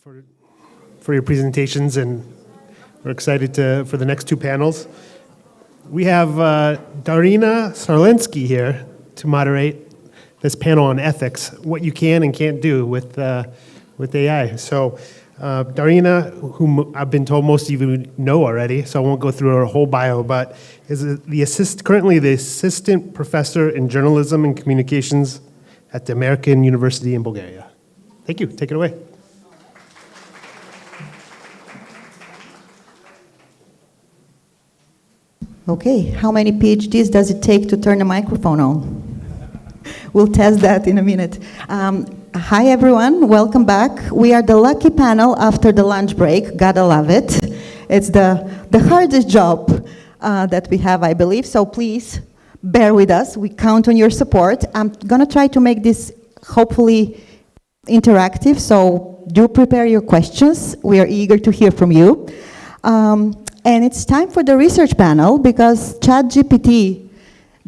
for your presentations, and we're excited for the next two panels. We have Darina Sarelska here to moderate this panel on ethics, what you can and can't do with AI. So Darina, whom I've been told most of you know already, so I won't go through her whole bio, but is currently the assistant professor in journalism and communications at the American University in Bulgaria. Thank you. Take it away. Okay, how many PhDs does it take to turn a microphone on? We'll test that in a minute. Hi everyone, welcome back. We are the lucky panel after the lunch break, gotta love it. It's the hardest job that we have, I believe, so please bear with us. We count on your support. I'm gonna try to make this hopefully interactive, so do prepare your questions. We are eager to hear from you. And it's time for the research panel because ChatGPT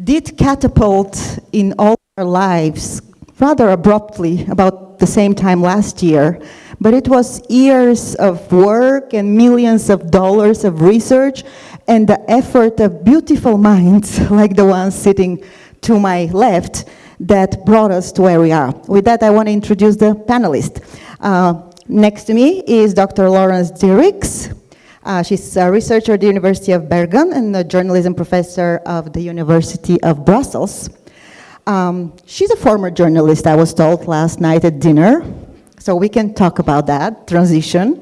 did catapult in all our lives rather abruptly about the same time last year. But it was years of work and millions of dollars of research and the effort of beautiful minds like the ones sitting to my left that brought us to where we are. With that, I want to introduce the panelists. Next to me is Dr. Laurence Dierickx. She's a researcher at the University of Bergen and a journalism professor of the University of Brussels. She's a former journalist, I was told last night at dinner, so we can talk about that transition.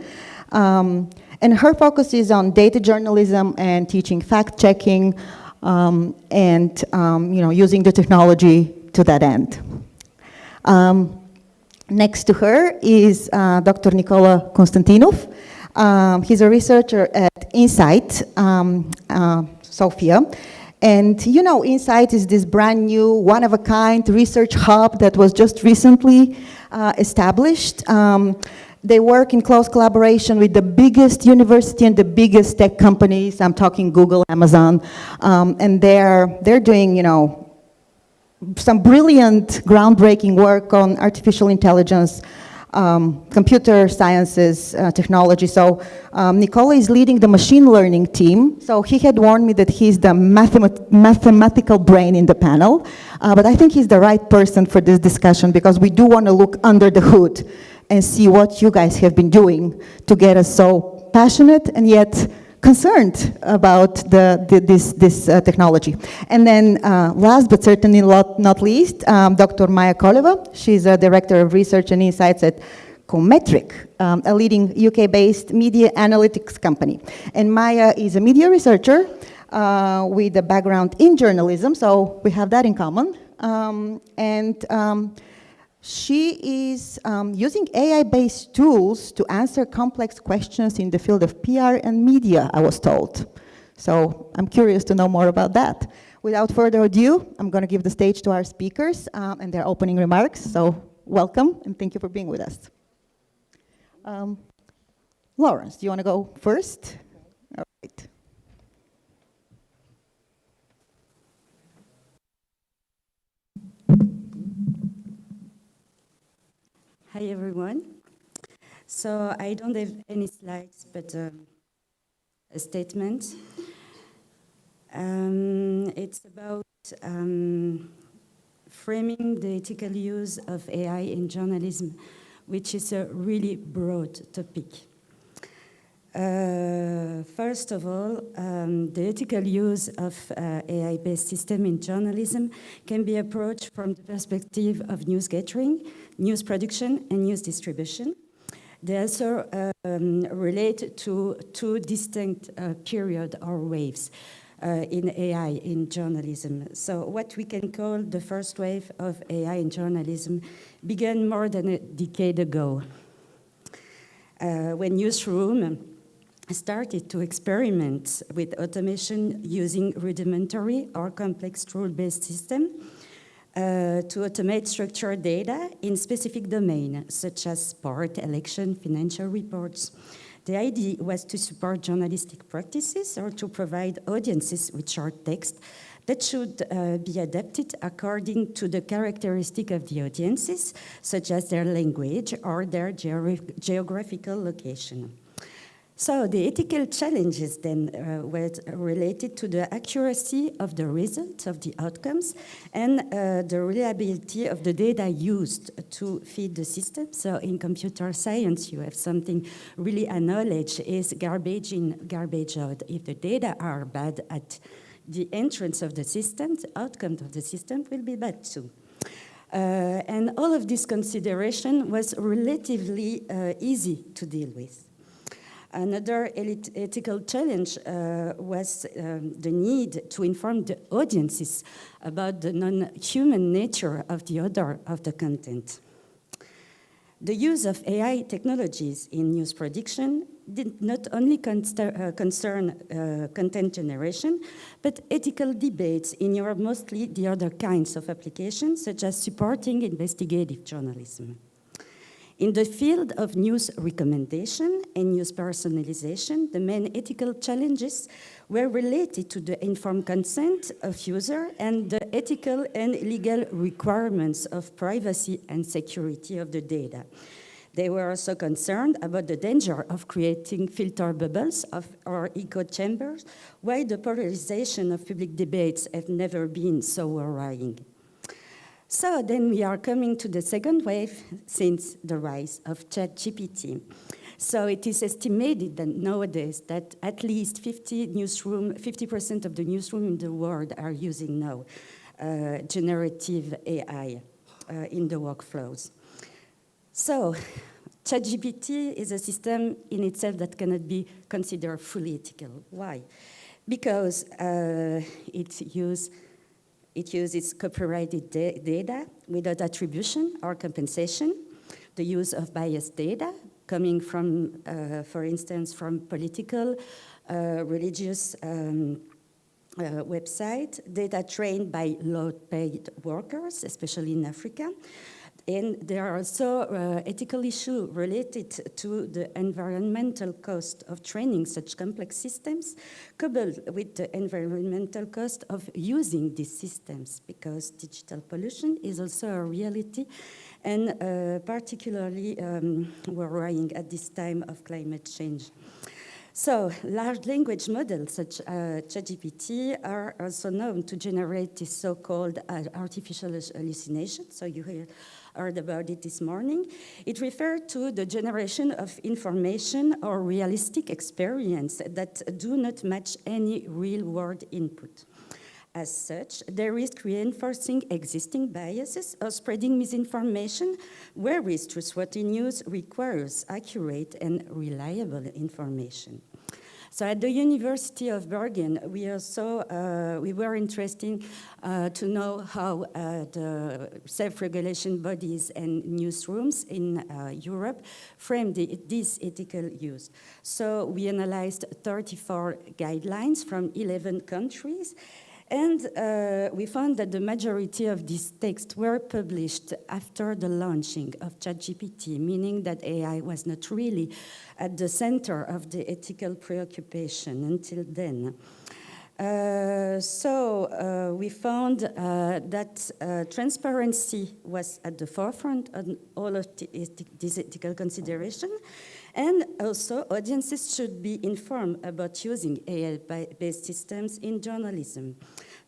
And her focus is on data journalism and teaching fact-checking and using the technology to that end. Next to her is Dr. Nikola Konstantinov. He's a researcher at INSAIT, Sofia. And you know, INSAIT is this brand new, one-of-a-kind research hub that was just recently established. They work in close collaboration with the biggest university and the biggest tech companies. I'm talking Google, Amazon. And they're doing, some brilliant, groundbreaking work on artificial intelligence, computer sciences, technology. So Nikola is leading the machine learning team. So he had warned me that he's the mathematical brain in the panel. But I think he's the right person for this discussion because we do want to look under the hood and see what you guys have been doing to get us so passionate and yet concerned about this technology. And then last but certainly not least, Dr. Maya Koleva. She's a director of research and insights at Commetric, a leading UK-based media analytics company. And Maya is a media researcher with a background in journalism, so we have that in common. She is using AI-based tools to answer complex questions in the field of PR and media, I was told. So I'm curious to know more about that. Without further ado, I'm going to give the stage to our speakers and their opening remarks. So welcome, and thank you for being with us. Laurence, do you want to go first? All right. Hi everyone. So I don't have any slides, but a statement. It's about framing the ethical use of AI in journalism, which is a really broad topic. First of all, the ethical use of AI-based system in journalism can be approached from the perspective of news gathering, news production, and news distribution. They also relate to two distinct periods or waves in AI in journalism. So what we can call the first wave of AI in journalism began more than a decade ago, when newsroom started to experiment with automation using rudimentary or complex rule-based system to automate structured data in specific domains, such as sport, election, financial reports. The idea was to support journalistic practices or to provide audiences with short text that should be adapted according to the characteristic of the audiences, such as their language or their geographical location. So the ethical challenges then were related to the accuracy of the results, of the outcomes, and the reliability of the data used to feed the system. So in computer science, you have something really acknowledged is garbage in, garbage out. If the data are bad at the entrance of the system, the outcome of the system will be bad too. And all of this consideration was relatively easy to deal with. Another ethical challenge was the need to inform the audiences about the non-human nature of the author of the content. The use of AI technologies in news production did not only concern content generation, but ethical debates in Europe, mostly the other kinds of applications, such as supporting investigative journalism. In the field of news recommendation and news personalization, the main ethical challenges were related to the informed consent of users and the ethical and legal requirements of privacy and security of the data. They were also concerned about the danger of creating filter bubbles or echo chambers, why the polarization of public debates have never been so worrying. So then we are coming to the second wave since the rise of ChatGPT. So it is estimated that nowadays that at least 50% of the newsroom in the world are using now generative AI in the workflows. So ChatGPT is a system in itself that cannot be considered fully ethical. Why? Because it uses copyrighted data without attribution or compensation, the use of biased data coming from, for instance, from political, religious websites, data trained by low-paid workers, especially in Africa. And there are also ethical issues related to the environmental cost of training such complex systems, coupled with the environmental cost of using these systems, because digital pollution is also a reality, and particularly worrying at this time of climate change. So large language models such as ChatGPT are also known to generate this so-called artificial hallucination. So you heard about it this morning. It refers to the generation of information or realistic experience that do not match any real-world input. As such, they risk reinforcing existing biases or spreading misinformation, whereas trustworthy news requires accurate and reliable information. So at the University of Bergen, we were interested to know how the self-regulation bodies and newsrooms in Europe frame this ethical use. So we analyzed 34 guidelines from 11 countries, and we found that the majority of these texts were published after the launching of ChatGPT, meaning that AI was not really at the center of the ethical preoccupation until then. We found that transparency was at the forefront of all of this ethical consideration, and also audiences should be informed about using AI-based systems in journalism.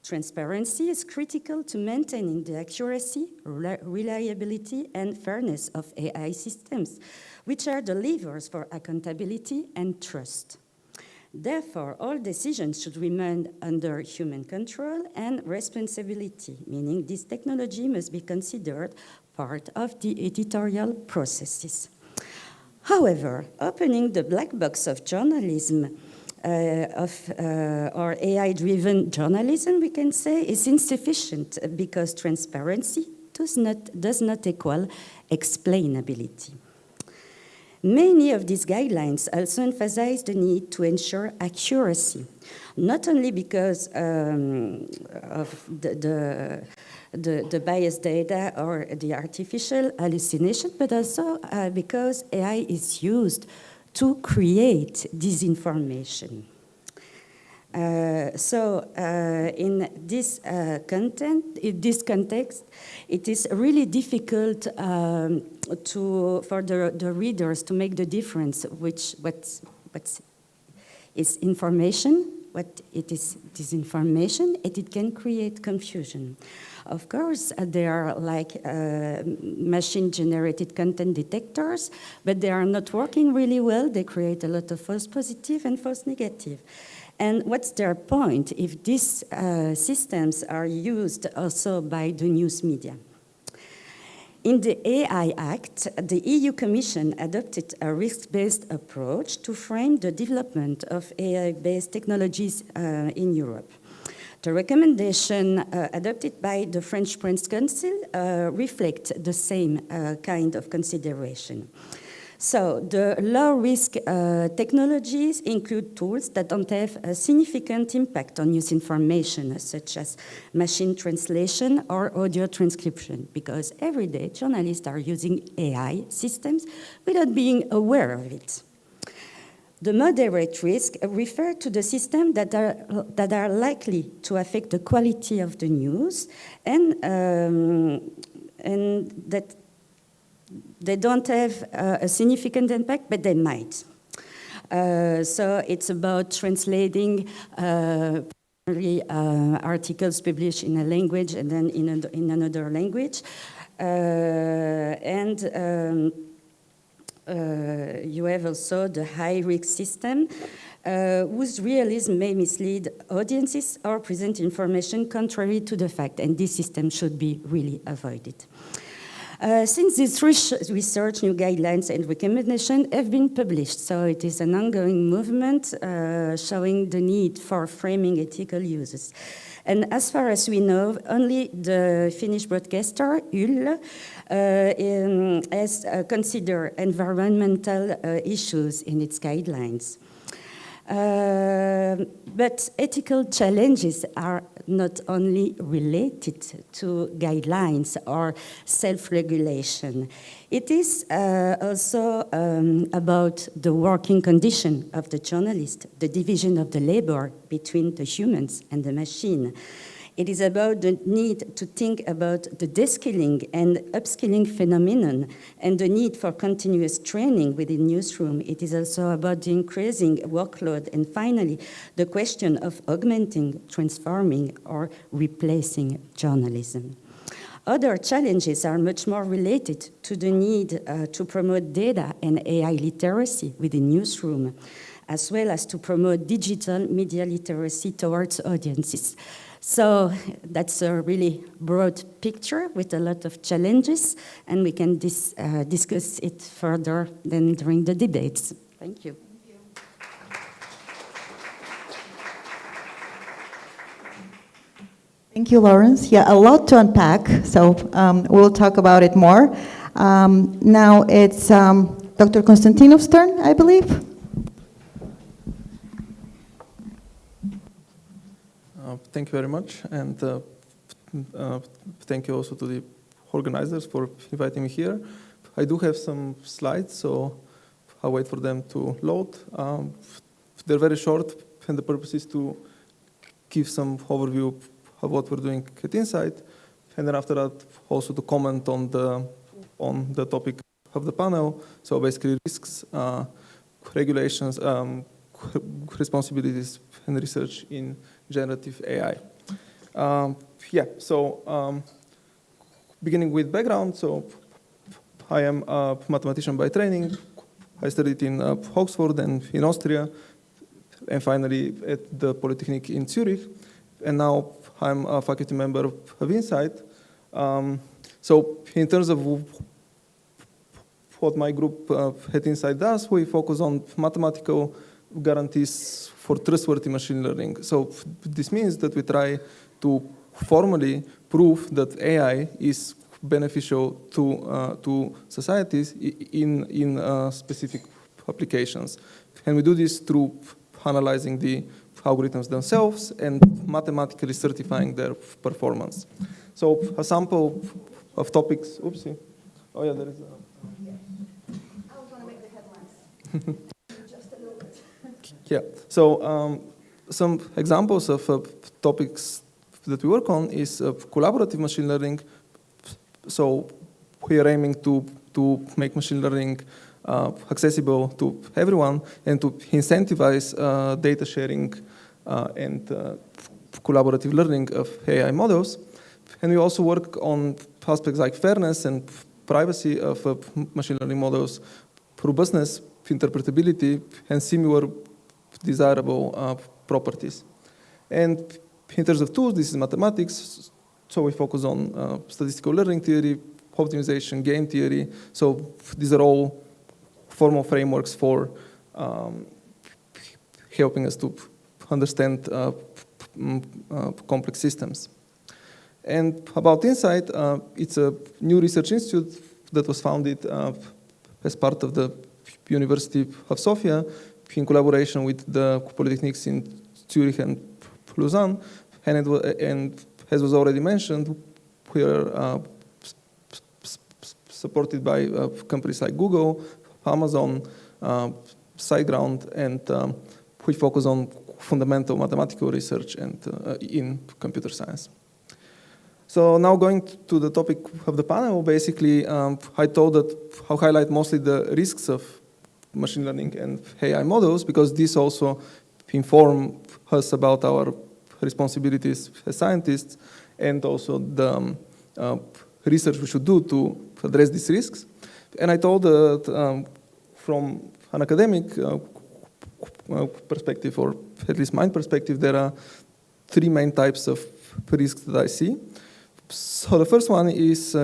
Transparency is critical to maintaining the accuracy, reliability, and fairness of AI systems, which are the levers for accountability and trust. Therefore, all decisions should remain under human control and responsibility, meaning this technology must be considered part of the editorial processes. However, opening the black box of journalism, or AI-driven journalism, we can say, is insufficient because transparency does not equal explainability. Many of these guidelines also emphasize the need to ensure accuracy, not only because of the biased data or the artificial hallucination, but also because AI is used to create disinformation. In this context, it is really difficult for the readers to make the difference what is information, what it is disinformation, and it can create confusion. Of course, there are like machine-generated content detectors, but they are not working really well. They create a lot of false positive and false negative. And what's their point if these systems are used also by the news media? In the AI Act, the EU Commission adopted a risk-based approach to frame the development of AI-based technologies in Europe. The recommendation adopted by the French Press Council reflect the same kind of consideration. So the low-risk technologies include tools that don't have a significant impact on news information, such as machine translation or audio transcription, because every day journalists are using AI systems without being aware of it. The moderate risk refer to the systems that are likely to affect the quality of the news and that they don't have a significant impact, but they might. So it's about translating articles published in a language and then in another language. You have also the high-risk system, whose realism may mislead audiences or present information contrary to the fact, and this system should be really avoided. Since this research, new guidelines and recommendations have been published, so it is an ongoing movement showing the need for framing ethical uses. And as far as we know, only the Finnish broadcaster, YLE, has considered environmental issues in its guidelines. But ethical challenges are not only related to guidelines or self-regulation. It is also about the working condition of the journalist, the division of the labor between the humans and the machine. It is about the need to think about the deskilling and upskilling phenomenon and the need for continuous training within newsroom. It is also about the increasing workload and finally the question of augmenting, transforming or replacing journalism. Other challenges are much more related to the need to promote data and AI literacy within newsroom, as well as to promote digital media literacy towards audiences. So that's a really broad picture with a lot of challenges, and we can discuss it further then during the debates. Thank you. Thank you, Laurence. Yeah, a lot to unpack, so we'll talk about it more. Now it's Dr. Konstantinov's turn, I believe. Thank you very much, and thank you also to the organizers for inviting me here. I do have some slides, so I'll wait for them to load. They're very short, and the purpose is to give some overview of what we're doing at INSAIT, and then after that, also to comment on the topic of the panel. So basically, risks, regulations, responsibilities, and research in generative AI. Beginning with background, so I am a mathematician by training. I studied in Oxford and in Austria, and finally at the Polytechnic in Zurich. And now I'm a faculty member of INSAIT. So in terms of what my group at INSAIT does, we focus on mathematical guarantees for trustworthy machine learning. So this means that we try to formally prove that AI is beneficial to societies in specific applications. And we do this through analyzing the algorithms themselves and mathematically certifying their performance. So a sample of topics, oopsie. Oh yeah, there is a... I was going to make the headlines. Just a little bit. Yeah, so some examples of topics that we work on is collaborative machine learning. So we are aiming to make machine learning accessible to everyone and to incentivize data sharing and collaborative learning of AI models. And we also work on aspects like fairness and privacy of machine learning models, robustness, interpretability, and similar desirable properties. And in terms of tools, this is mathematics, so we focus on statistical learning theory, optimization, game theory. So these are all formal frameworks for helping us to understand complex systems. And about INSAIT, it's a new research institute that was founded as part of the University of Sofia in collaboration with the polytechnics in Zurich and Lausanne. And as was already mentioned, we are supported by companies like Google, Amazon, SiteGround, and we focus on fundamental mathematical research and in computer science. So now going to the topic of the panel, basically, I thought that I'll highlight mostly the risks of machine learning and AI models, because these also inform us about our responsibilities as scientists and also the research we should do to address these risks. And I thought that from an academic perspective, or at least my perspective, there are three main types of risks that I see. So the first one is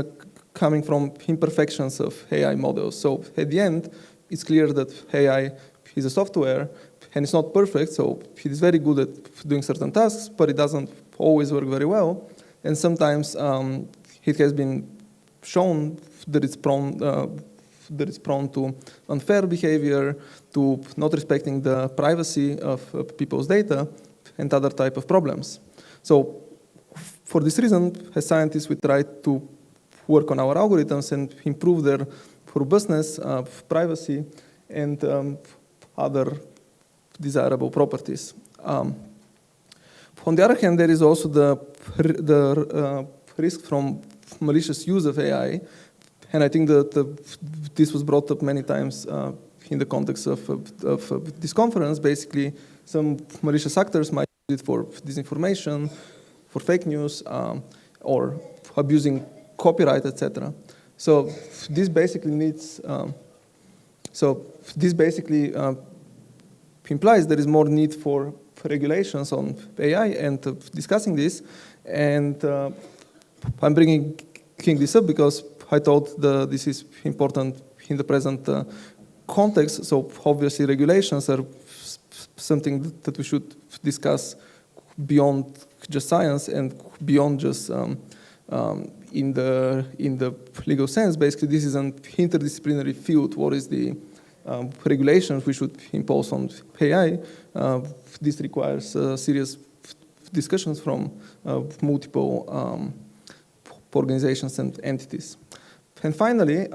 coming from imperfections of AI models. So at the end, it's clear that AI is a software and it's not perfect, so it is very good at doing certain tasks, but it doesn't always work very well. And sometimes it has been shown that it's prone to unfair behavior, to not respecting the privacy of people's data, and other type of problems. So for this reason, as scientists, we try to work on our algorithms and improve their robustness, privacy, and other desirable properties. On the other hand, there is also the risk from malicious use of AI, and I think that this was brought up many times in the context of this conference. Basically, some malicious actors might use it for disinformation, for fake news, or abusing copyright, etc. So this basically needs. Implies there is more need for regulations on AI and discussing this. And I'm bringing this up because I thought this is important in the present context. So obviously regulations are something that we should discuss beyond just science and beyond just in the legal sense. Basically, this is an interdisciplinary field. What is the regulations we should impose on AI? This requires serious discussions from multiple organizations and entities. And finally,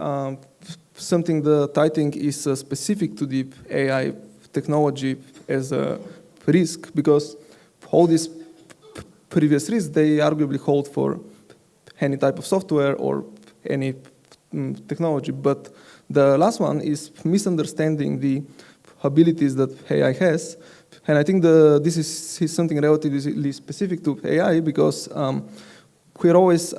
something that I think is specific to the AI technology as a risk, because all these previous risks, they arguably hold for any type of software or any technology, but the last one is misunderstanding the abilities that AI has. And I think this is something relatively specific to AI, because we're always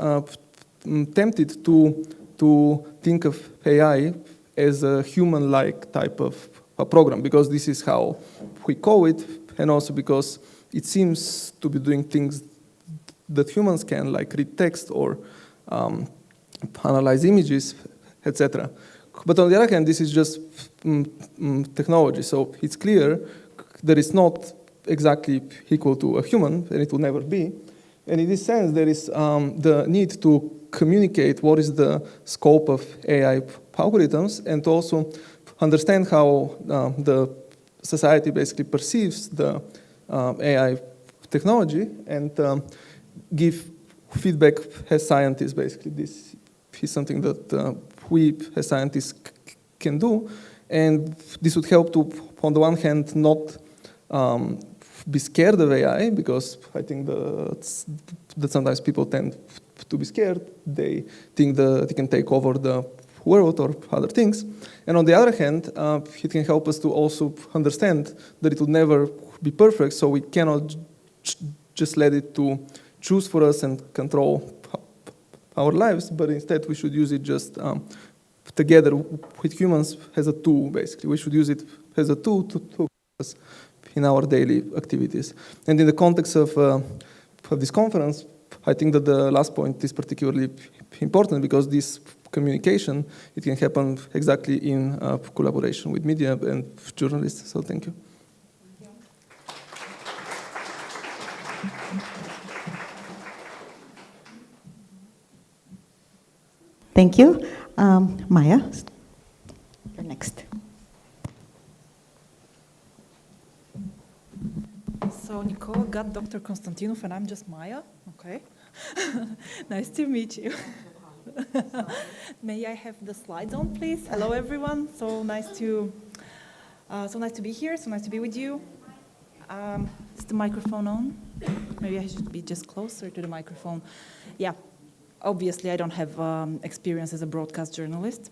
tempted to think of AI as a human-like type of a program, because this is how we call it, and also because it seems to be doing things that humans can, like read text or analyze images, etc. But on the other hand, this is just technology, so it's clear that it's not exactly equal to a human, and it will never be. And in this sense, there is the need to communicate what is the scope of AI algorithms, and to also understand how the society basically perceives the AI technology, and give feedback as scientists. Basically, this is something that we as scientists can do, and this would help to, on the one hand, not be scared of AI, because I think that sometimes people tend to be scared. They think that they can take over the world or other things. And on the other hand, it can help us to also understand that it will never be perfect, so we cannot just let it to choose for us and control our lives, but instead we should use it just together with humans as a tool, basically. We should use it as a tool to help us in our daily activities. And in the context of this conference, I think that the last point is particularly important, because this communication, it can happen exactly in collaboration with media and journalists. So thank you. Thank you. Maya, you're next. So Nikola got Dr. Konstantinov and I'm just Maya. Okay. Nice to meet you. May I have the slides on, please? Hello, everyone. So nice to be here. So nice to be with you. Is the microphone on? Maybe I should be just closer to the microphone. Yeah. Obviously, I don't have experience as a broadcast journalist.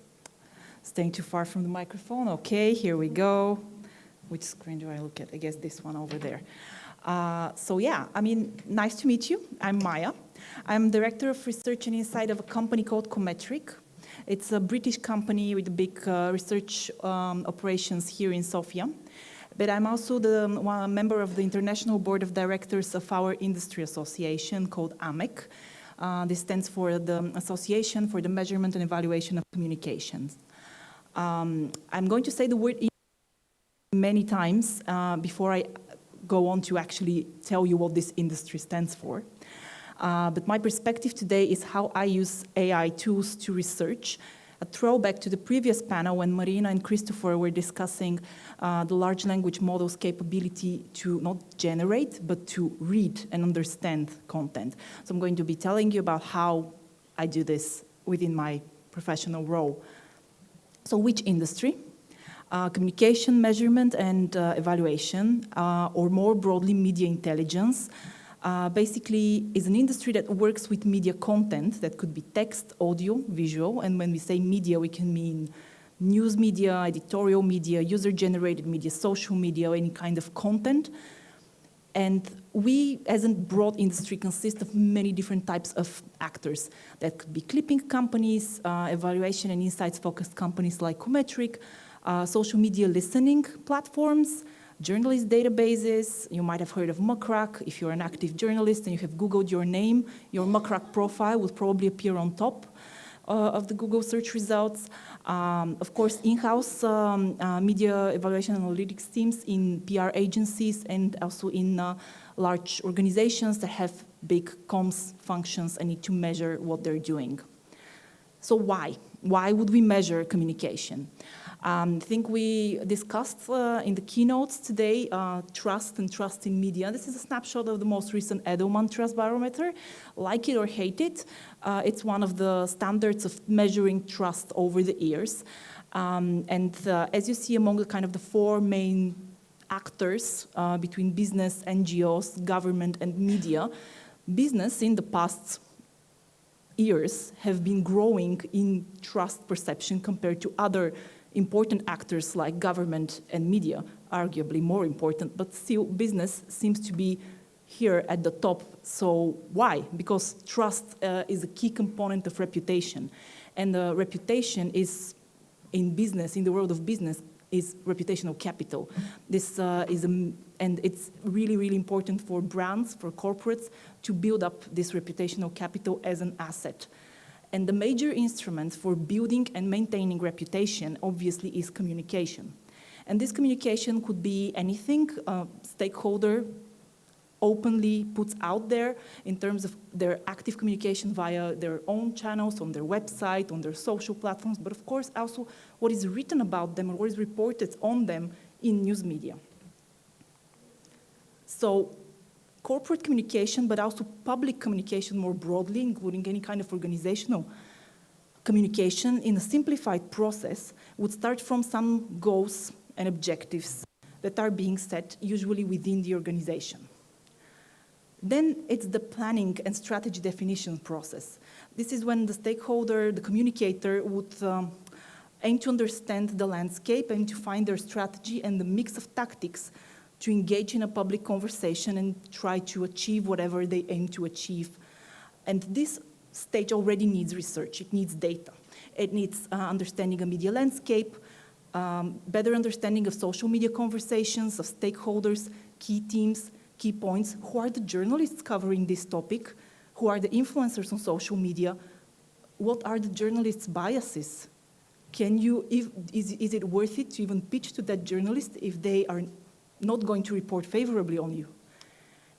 Staying too far from the microphone. Okay, here we go. Which screen do I look at? I guess this one over there. So yeah, I mean, nice to meet you. I'm Maya. I'm Director of Research and Insight of a company called Commetric. It's a British company with big research operations here in Sofia. But I'm also the member of the International Board of Directors of our industry association called AMEC. This stands for the Association for the Measurement and Evaluation of Communications. I'm going to say the word many times before I go on to actually tell you what this industry stands for. But my perspective today is how I use AI tools to research. A throwback to the previous panel when Marina and Christopher were discussing the large language model's capability to not generate, but to read and understand content. So I'm going to be telling you about how I do this within my professional role. So which industry? Communication, measurement, and evaluation, or more broadly, media intelligence, basically is an industry that works with media content that could be text, audio, visual, and when we say media, we can mean news media, editorial media, user-generated media, social media, any kind of content. And we, as a broad industry, consist of many different types of actors. That could be clipping companies, evaluation and insights-focused companies like Commetric, social media listening platforms, journalist databases. You might have heard of Muckrack. If you're an active journalist and you have Googled your name, your Muckrack profile will probably appear on top of the Google search results. Of course, in-house media evaluation analytics teams in PR agencies and also in large organizations that have big comms functions and need to measure what they're doing. So why? Why would we measure communication? I think we discussed in the keynotes today trust and trust in media. This is a snapshot of the most recent Edelman Trust Barometer. Like it or hate it, it's one of the standards of measuring trust over the years. As you see among the kind of the four main actors between business, NGOs, government, and media, business in the past years have been growing in trust perception compared to other important actors like government and media, arguably more important, but still business seems to be here at the top. So why? Because trust is a key component of reputation. And reputation is, in business, in the world of business, is reputational capital. This and it's really, really important for brands, for corporates, to build up this reputational capital as an asset. And the major instrument for building and maintaining reputation, obviously, is communication. And this communication could be anything a stakeholder openly puts out there in terms of their active communication via their own channels, on their website, on their social platforms, but of course also what is written about them or what is reported on them in news media. So corporate communication, but also public communication more broadly, including any kind of organizational communication in a simplified process, would start from some goals and objectives that are being set, usually within the organization. Then it's the planning and strategy definition process. This is when the stakeholder, the communicator, would aim to understand the landscape and to find their strategy and the mix of tactics to engage in a public conversation and try to achieve whatever they aim to achieve. And this stage already needs research, it needs data. It needs understanding a media landscape, better understanding of social media conversations, of stakeholders, key teams, key points, who are the journalists covering this topic, who are the influencers on social media, what are the journalists' biases? Is it worth it to even pitch to that journalist if they are not going to report favorably on you?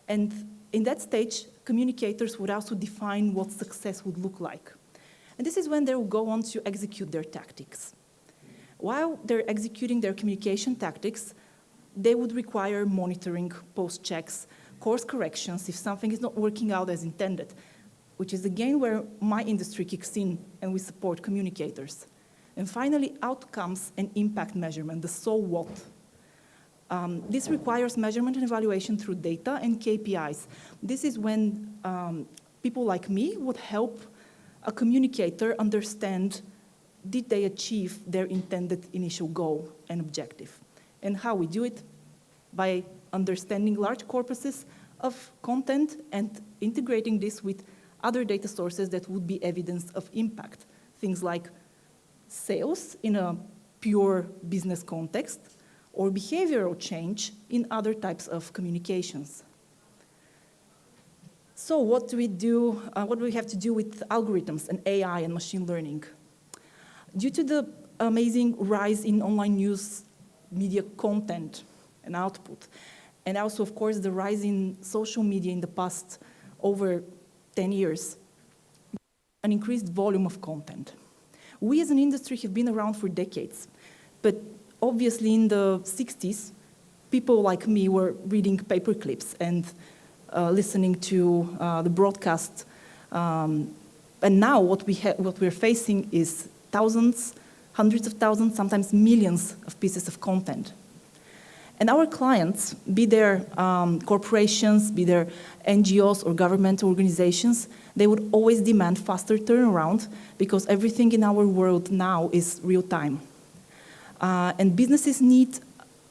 And in that stage, communicators would also define what success would look like. And this is when they will go on to execute their tactics. While they're executing their communication tactics, they would require monitoring, post-checks, course corrections if something is not working out as intended, which is again where my industry kicks in and we support communicators. And finally, outcomes and impact measurement, the so what. This requires measurement and evaluation through data and KPIs. This is when people like me would help a communicator understand, did they achieve their intended initial goal and objective? And how we do it? By understanding large corpuses of content and integrating this with other data sources that would be evidence of impact. Things like sales in a pure business context, or behavioral change in other types of communications. So what do we do, what do we have to do with algorithms and AI and machine learning? Due to the amazing rise in online news media content and output, and also, of course, the rise in social media in the past over 10 years, an increased volume of content. We as an industry have been around for decades, but obviously in the 60s, people like me were reading paper clips and listening to the broadcast. And now what we're facing is thousands, hundreds of thousands, sometimes millions of pieces of content. And our clients, be they corporations, be they NGOs or government organizations, they would always demand faster turnaround because everything in our world now is real time. And businesses need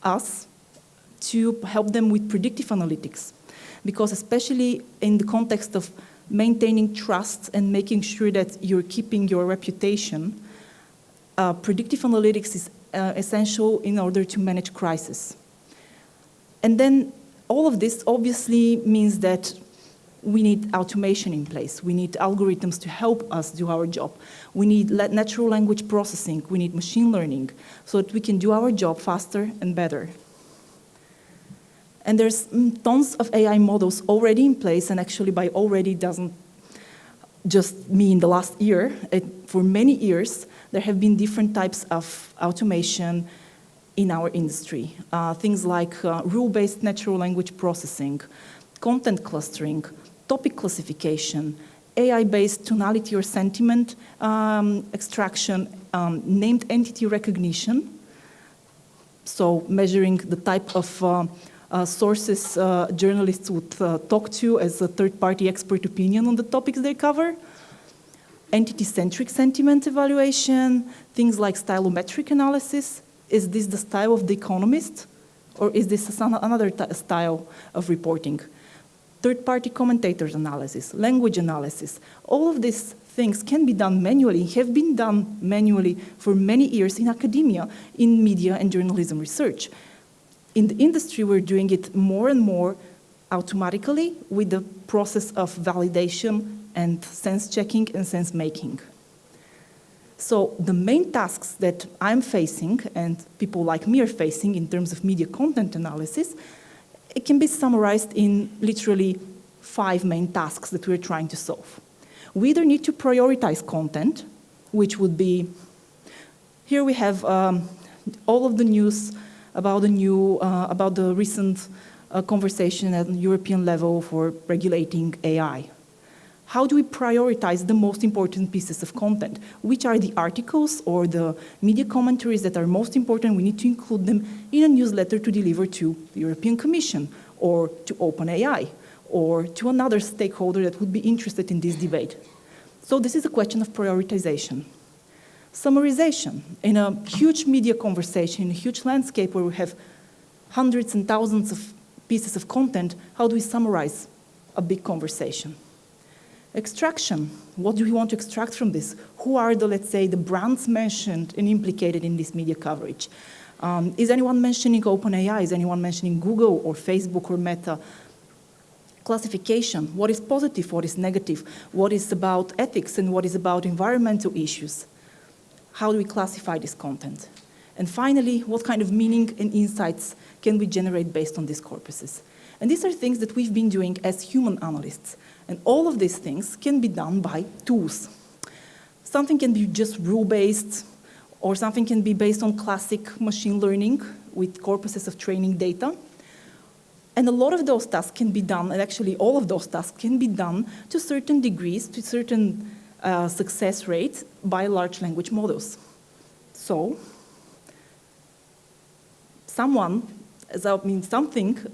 us to help them with predictive analytics, because especially in the context of maintaining trust and making sure that you're keeping your reputation, predictive analytics is essential in order to manage crisis. And then all of this obviously means that we need automation in place. We need algorithms to help us do our job. We need natural language processing. We need machine learning so that we can do our job faster and better. And there's tons of AI models already in place, and actually by already doesn't just mean the last year. For many years, there have been different types of automation in our industry. Things like rule-based natural language processing, content clustering, topic classification, AI-based tonality or sentiment extraction, named entity recognition, so measuring the type of sources journalists would talk to as a third-party expert opinion on the topics they cover, entity-centric sentiment evaluation, things like stylometric analysis. Is this the style of The Economist, or is this another style of reporting? Third-party commentators analysis, language analysis. All of these things can be done manually, have been done manually for many years in academia, in media and journalism research. In the industry, we're doing it more and more automatically with the process of validation and sense checking and sense making. So the main tasks that I'm facing and people like me are facing in terms of media content analysis, it can be summarized in literally 5 main tasks that we're trying to solve. We either need to prioritize content, which would be, here we have all of the news about the recent conversation at the European level for regulating AI. How do we prioritize the most important pieces of content? Which are the articles or the media commentaries that are most important? We need to include them in a newsletter to deliver to the European Commission or to OpenAI or to another stakeholder that would be interested in this debate. So this is a question of prioritization. Summarization. In a huge media conversation, in a huge landscape where we have hundreds and thousands of pieces of content, how do we summarize a big conversation? Extraction. What do we want to extract from this? Who are the, let's say, the brands mentioned and implicated in this media coverage? Is anyone mentioning OpenAI? Is anyone mentioning Google or Facebook or Meta? Classification. What is positive? What is negative? What is about ethics and what is about environmental issues? How do we classify this content? And finally, what kind of meaning and insights can we generate based on these corpuses? And these are things that we've been doing as human analysts. And all of these things can be done by tools. Something can be just rule-based, or something can be based on classic machine learning with corpuses of training data. And a lot of those tasks can be done, and actually all of those tasks can be done to certain degrees, to certain success rates by large language models. So, something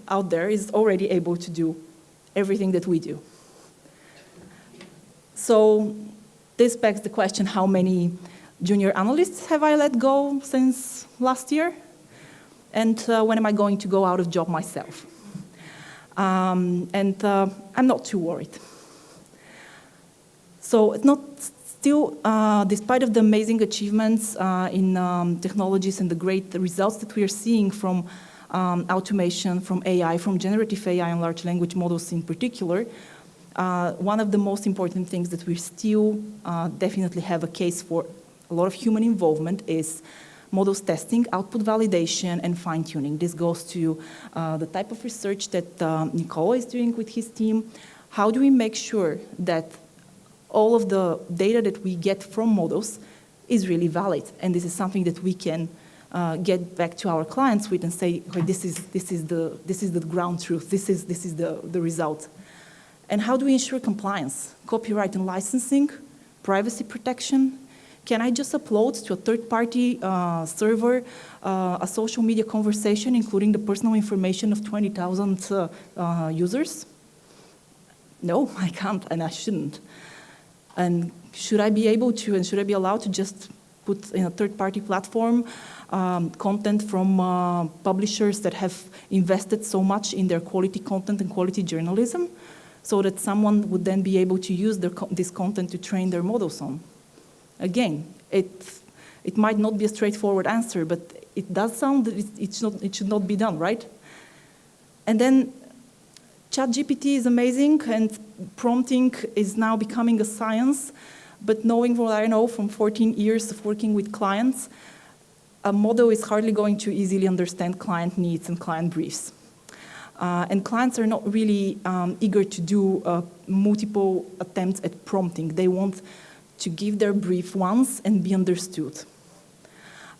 out there is already able to do everything that we do. So this begs the question, how many junior analysts have I let go since last year? And when am I going to go out of job myself? I'm not too worried. So it's not still, despite of the amazing achievements in technologies and the great results that we are seeing from automation, from AI, from generative AI and large language models in particular, one of the most important things that we still definitely have a case for a lot of human involvement is models testing, output validation, and fine-tuning. This goes to the type of research that Nikola is doing with his team. How do we make sure that all of the data that we get from models is really valid? And this is something that we can get back to our clients with and say, okay, this is the ground truth. This is the result. And how do we ensure compliance? Copyright and licensing, privacy protection. Can I just upload to a third-party server a social media conversation, including the personal information of 20,000 users? No, I can't, and I shouldn't. And should I be able to, and should I be allowed to just put in a third-party platform content from publishers that have invested so much in their quality content and quality journalism, so that someone would then be able to use this content to train their models on? Again, it might not be a straightforward answer, but it does sound that it should not be done, right? And then ChatGPT is amazing, and prompting is now becoming a science, but knowing what I know from 14 years of working with clients, a model is hardly going to easily understand client needs and client briefs. And clients are not really eager to do multiple attempts at prompting. They want to give their brief once and be understood.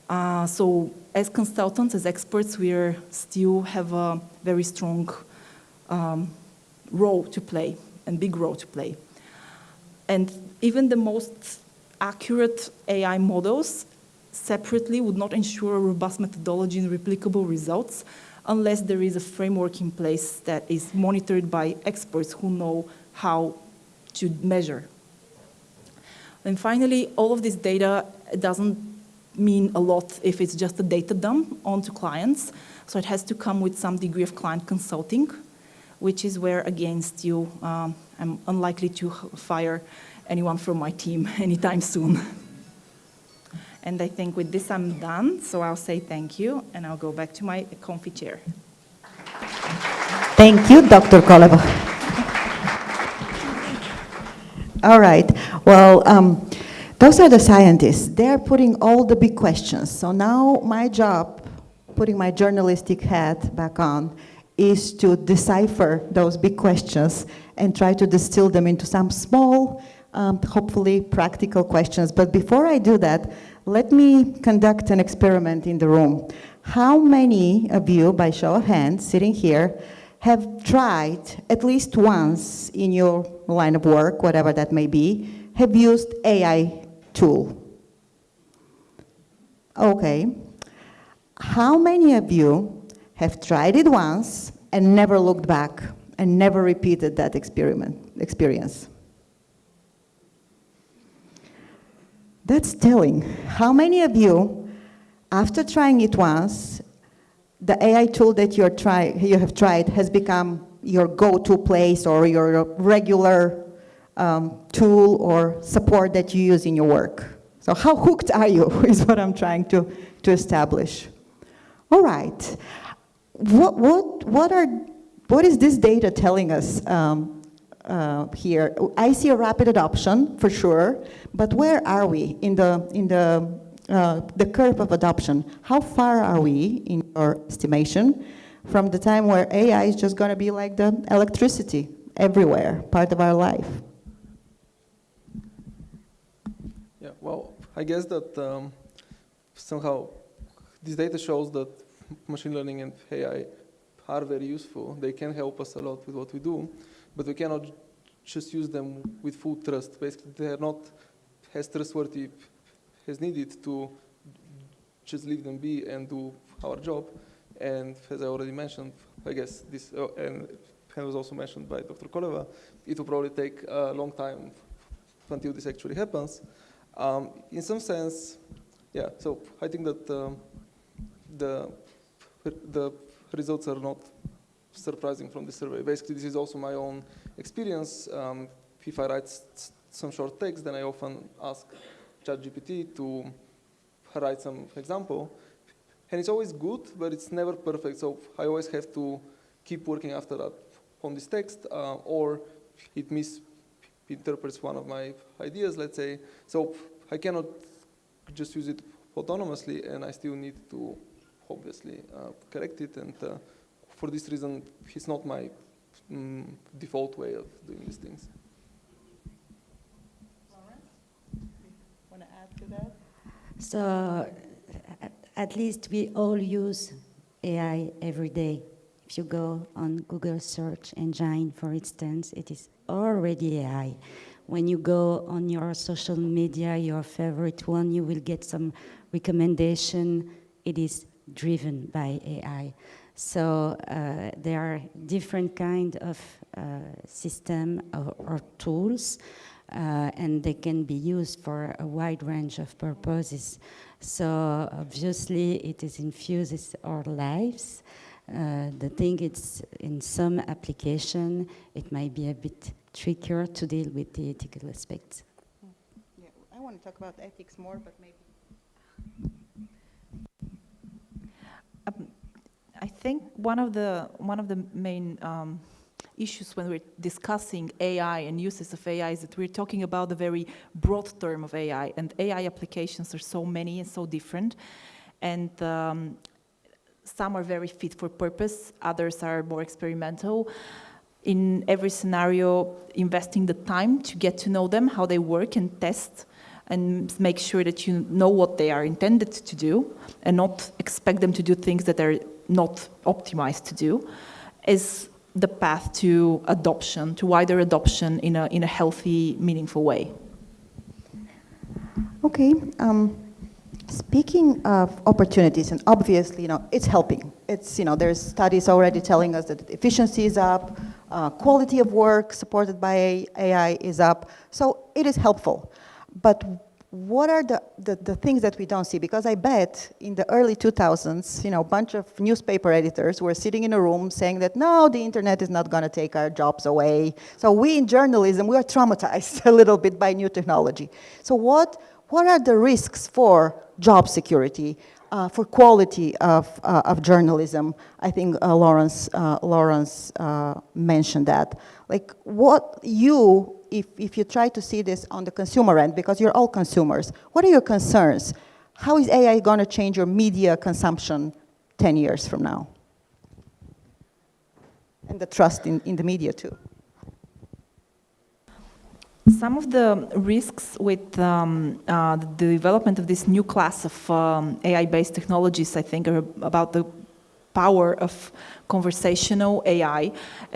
So as consultants, as experts, we still have a very strong role to play, and big role to play. And even the most accurate AI models separately would not ensure a robust methodology and replicable results unless there is a framework in place that is monitored by experts who know how to measure. And finally, all of this data doesn't mean a lot if it's just a data dump onto clients. So it has to come with some degree of client consulting, which is where, again, still I'm unlikely to fire anyone from my team anytime soon. And I think with this I'm done, so I'll say thank you, and I'll go back to my comfy chair. Thank you, Dr. Koleva. All right, well, those are the scientists. They're putting all the big questions. So now my job, putting my journalistic hat back on, is to decipher those big questions and try to distill them into some small, hopefully practical questions. But before I do that, let me conduct an experiment in the room. How many of you, by show of hands, sitting here, have tried at least once in your line of work, whatever that may be, have used AI tool? Okay. How many of you have tried it once and never looked back and never repeated that experience? That's telling. How many of you, after trying it once, the AI tool that you have tried has become your go-to place or your regular tool or support that you use in your work? So how hooked are you is what I'm trying to establish. All right. What is this data telling us here? I see a rapid adoption for sure, but where are we in the curve of adoption? How far are we in your estimation from the time where AI is just going to be like the electricity everywhere, part of our life? Yeah, well, I guess that somehow this data shows that machine learning and AI are very useful. They can help us a lot with what we do, but we cannot just use them with full trust. Basically, they are not as trustworthy as needed to just leave them be and do our job. And as I already mentioned, I guess this, and it was also mentioned by Dr. Koleva, it will probably take a long time until this actually happens. In some sense, yeah, so I think that the results are not surprising from the survey. Basically, this is also my own experience. If I write some short text, then I often ask ChatGPT to write some example. And it's always good, but it's never perfect. So I always have to keep working after that on this text, or it misinterprets one of my ideas, let's say. So I cannot just use it autonomously, and I still need to obviously correct it. And for this reason, it's not my default way of doing these things. Laurence, want to add to that? So at least we all use AI every day. If you go on Google search engine, for instance, it is already AI. When you go on your social media, your favorite one, you will get some recommendation. It is driven by AI. So there are different kind of system or tools, and they can be used for a wide range of purposes. So obviously it is infuses our lives. The thing is, in some application, it might be a bit trickier to deal with the ethical aspects. Yeah, I want to talk about ethics more, but maybe. I think one of the main issues when we're discussing AI and uses of AI is that we're talking about the very broad term of AI, and AI applications are so many and so different, and some are very fit for purpose, others are more experimental. In every scenario, investing the time to get to know them, how they work, and test and make sure that you know what they are intended to do and not expect them to do things that are not optimized to do, is the path to adoption, to wider adoption in a healthy, meaningful way. Okay. Speaking of opportunities, and obviously, it's helping. It's, there's studies already telling us that efficiency is up, quality of work supported by AI is up, so it is helpful. But what are the things that we don't see? Because I bet in the early 2000s, a bunch of newspaper editors were sitting in a room saying that, no, the internet is not going to take our jobs away. So we in journalism, we are traumatized a little bit by new technology. So what are the risks for job security, for quality of journalism? I think Laurence mentioned that. Like, what if you try to see this on the consumer end, because you're all consumers, what are your concerns? How is AI going to change your media consumption 10 years from now? And the trust in the media too. Some of the risks with the development of this new class of AI-based technologies, I think, are about the power of conversational AI,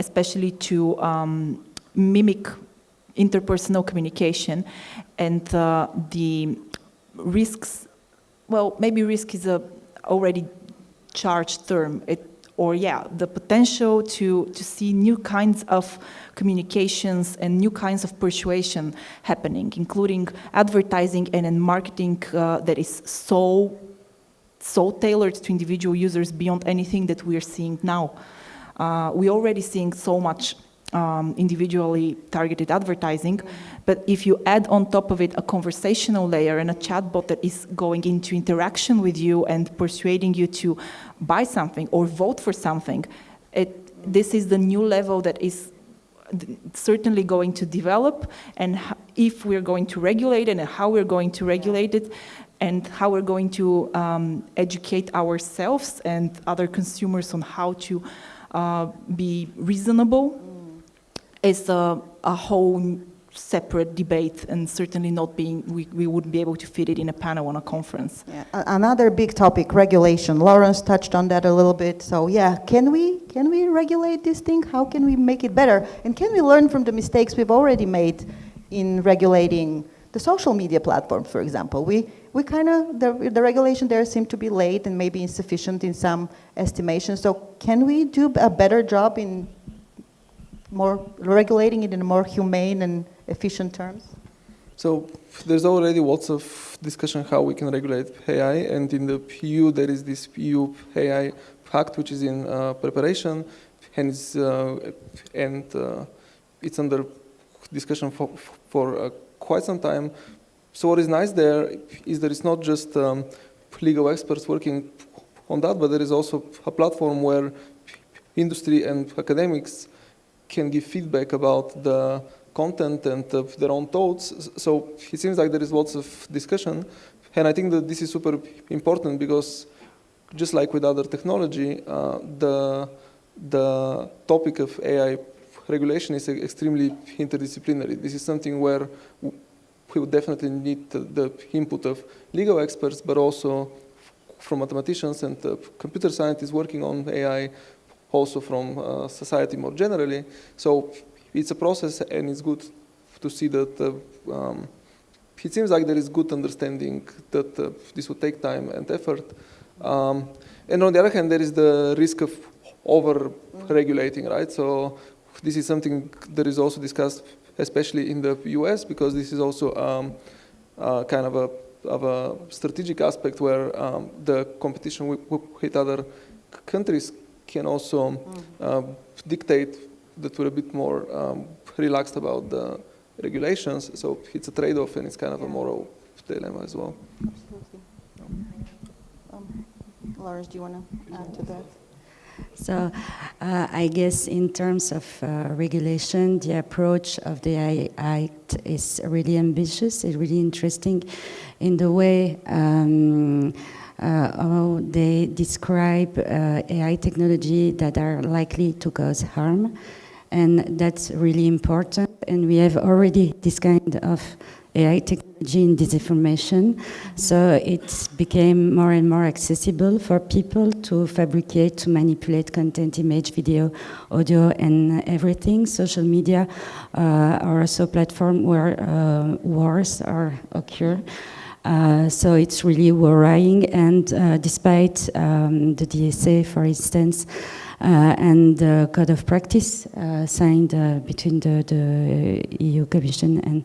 especially to mimic interpersonal communication, and the risks. Well, maybe risk is a already charged term. The potential to see new kinds of communications and new kinds of persuasion happening, including advertising and marketing that is so tailored to individual users beyond anything that we are seeing now. We're already seeing so much individually targeted advertising, but if you add on top of it a conversational layer and a chatbot that is going into interaction with you and persuading you to buy something or vote for something, this is the new level that is certainly going to develop, and if we're going to regulate it and how we're going to regulate it, and how we're going to educate ourselves and other consumers on how to be reasonable, is a whole separate debate, and certainly not being, we wouldn't be able to fit it in a panel on a conference. Yeah. Another big topic, regulation. Laurence touched on that a little bit. So yeah, can we regulate this thing? How can we make it better? And can we learn from the mistakes we've already made in regulating the social media platforms, for example? We kind of, the regulation there seemed to be late and maybe insufficient in some estimations. So can we do a better job in more regulating it in more humane and efficient terms? So there's already lots of discussion how we can regulate AI, and in the EU there is this EU AI Act which is in preparation, and it's under discussion for quite some time. So what is nice there is it's not just legal experts working on that, but there is also a platform where industry and academics can give feedback about the content and their own thoughts. So it seems like there is lots of discussion, and I think that this is super important because just like with other technology, the topic of AI regulation is extremely interdisciplinary. This is something where we would definitely need the input of legal experts, but also from mathematicians and computer scientists working on AI, also from society more generally. So it's a process, and it's good to see that it seems like there is good understanding that this would take time and effort. And on the other hand, there is the risk of over-regulating, right? So this is something that is also discussed, especially in the US, because this is also kind of a strategic aspect where the competition with other countries can also dictate that we're a bit more relaxed about the regulations. So it's a trade-off, and it's kind of a moral dilemma as well. Absolutely. Laurence, do you want to add to that? So I guess in terms of regulation, the approach of the AI Act is really ambitious, it's really interesting in the way how they describe AI technology that are likely to cause harm, and that's really important. And we have already this kind of AI technology in disinformation, so it became more and more accessible for people to fabricate, to manipulate content, image, video, audio, and everything. Social media are also platforms where wars are occur. So it's really worrying, and despite the DSA, for instance, and the code of practice signed between the EU Commission and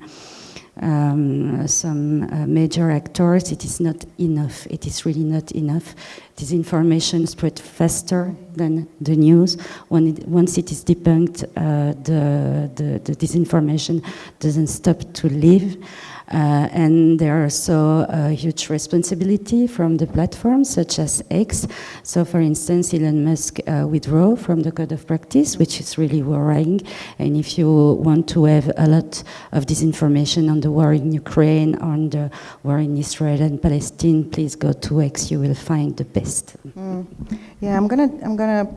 some major actors, it is not enough. It is really not enough. Disinformation spread faster than the news. Once it is debunked, the disinformation doesn't stop to live. And there are also a huge responsibility from the platforms such as X. So for instance, Elon Musk withdrew from the code of practice, which is really worrying. And if you want to have a lot of disinformation on the war in Ukraine, on the war in Israel and Palestine, please go to X, you will find the best. Yeah, I'm gonna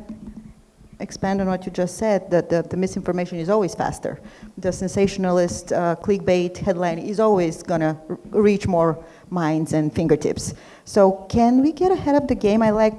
expand on what you just said, that the misinformation is always faster. The sensationalist clickbait headline is always gonna reach more minds and fingertips. So can we get ahead of the game? I like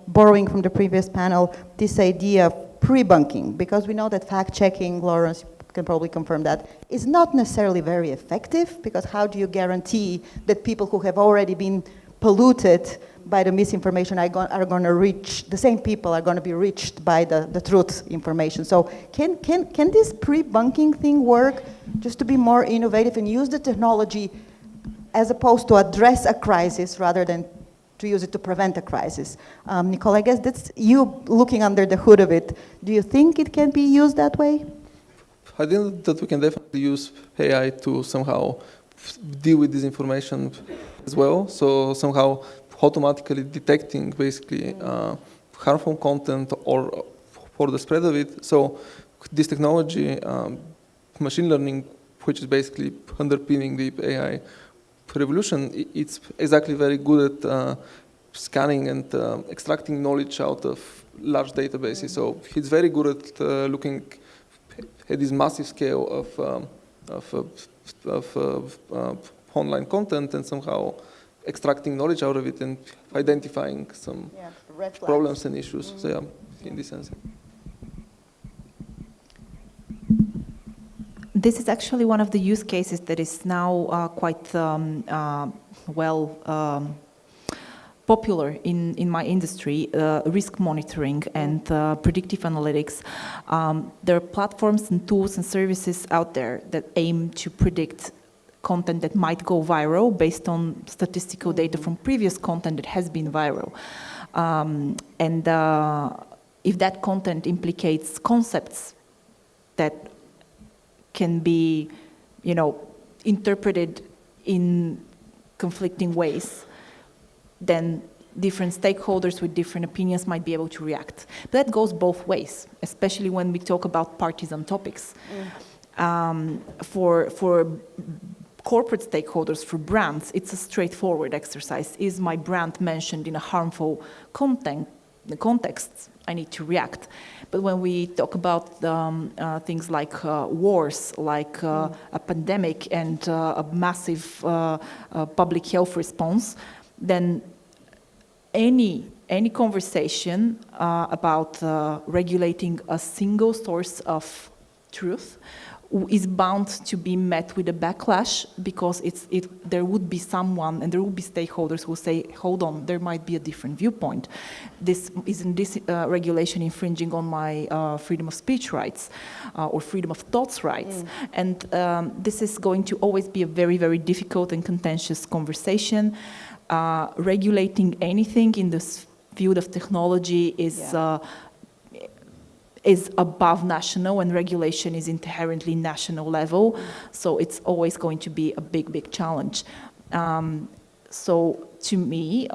borrowing from the previous panel, this idea of pre-bunking, because we know that fact-checking, Laurence can probably confirm that, is not necessarily very effective, because how do you guarantee that people who have already been polluted by the misinformation are going to reach, the same people are going to be reached by the truth information. So can this pre-bunking thing work just to be more innovative and use the technology as opposed to address a crisis rather than to use it to prevent a crisis? Nikola, I guess that's you looking under the hood of it. Do you think it can be used that way? I think that we can definitely use AI to somehow deal with this information as well. So somehow automatically detecting basically harmful content or for the spread of it. So this technology, machine learning, which is basically underpinning the AI revolution, it's exactly very good at scanning and extracting knowledge out of large databases. So it's very good at looking at this massive scale of online content and somehow extracting knowledge out of it and identifying some problems and issues. So yeah, in this sense. This is actually one of the use cases that is now quite popular in my industry, risk monitoring and predictive analytics. There are platforms and tools and services out there that aim to predict content that might go viral based on statistical data from previous content that has been viral. And if that content implicates concepts that can be, interpreted in conflicting ways, then different stakeholders with different opinions might be able to react. But that goes both ways, especially when we talk about partisan topics. For corporate stakeholders, for brands, it's a straightforward exercise. Is my brand mentioned in a harmful context? I need to react. But when we talk about things like wars, like a pandemic and a massive public health response, then any conversation about regulating a single source of truth is bound to be met with a backlash, because there would be someone and there would be stakeholders who say, hold on, there might be a different viewpoint. Isn't this regulation infringing on my freedom of speech rights or freedom of thoughts rights? And this is going to always be a very, very difficult and contentious conversation. Regulating anything in this field of technology is above national, and regulation is inherently national level. So it's always going to be a big, big challenge. So to me,